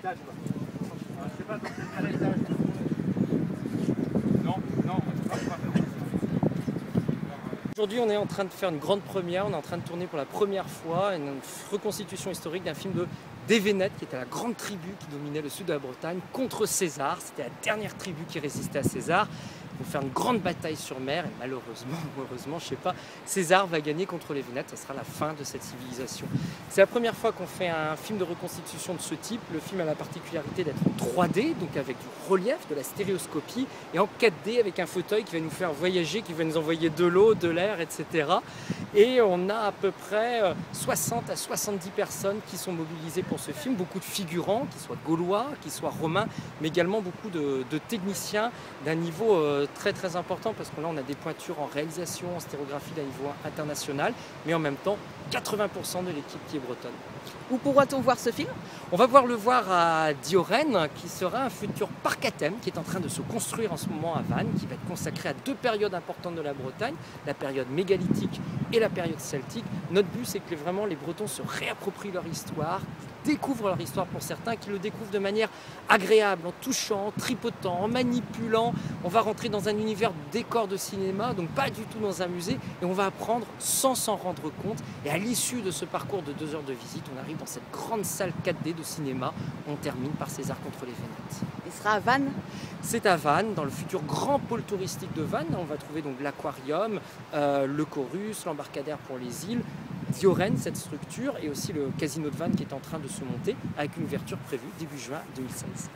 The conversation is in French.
étage, quoi. Je sais pas, donc c'est à l'étage. Non, non, on va pas faire ça. Aujourd'hui, on est en train de faire une grande première, on est en train de tourner pour la première fois une reconstitution historique d'un film des Vénètes, qui était la grande tribu qui dominait le sud de la Bretagne, contre César. C'était la dernière tribu qui résistait à César. Ils vont faire une grande bataille sur mer et malheureusement, ou heureusement, je sais pas, César va gagner contre les Vénètes. Ça sera la fin de cette civilisation. C'est la première fois qu'on fait un film de reconstitution de ce type. Le film a la particularité d'être en 3D, donc avec du relief, de la stéréoscopie, et en 4D avec un fauteuil qui va nous faire voyager, qui va nous envoyer de l'eau, de l'air, etc. Et on a à peu près 60 à 70 personnes qui sont mobilisées pour ce film, beaucoup de figurants, qui soient gaulois, qui soient romains, mais également beaucoup de techniciens d'un niveau très très important, parce que là on a des pointures en réalisation, en stéréographie d'un niveau international, mais en même temps 80% de l'équipe qui est bretonne. Où pourra-t-on voir ce film? On va pouvoir le voir à Dioren, qui sera un futur parc à thème qui est en train de se construire en ce moment à Vannes, qui va être consacré à deux périodes importantes de la Bretagne, la période mégalithique et la période celtique. Notre but, c'est que vraiment les Bretons se réapproprient leur histoire, découvrent leur histoire pour certains, qui le découvrent de manière agréable, en touchant, en tripotant, en manipulant. On va rentrer dans un univers de décor de cinéma, donc pas du tout dans un musée, et on va apprendre sans s'en rendre compte. Et à l'issue de ce parcours de 2 heures de visite, on arrive dans cette grande salle 4D de cinéma. On termine par César contre les Vénètes. Il sera à Vannes? C'est à Vannes, dans le futur grand pôle touristique de Vannes. On va trouver donc l'aquarium, le chorus, l'embarcadère pour les îles, Dioren, cette structure, et aussi le casino de Vannes qui est en train de se monter, avec une ouverture prévue début juin 2016.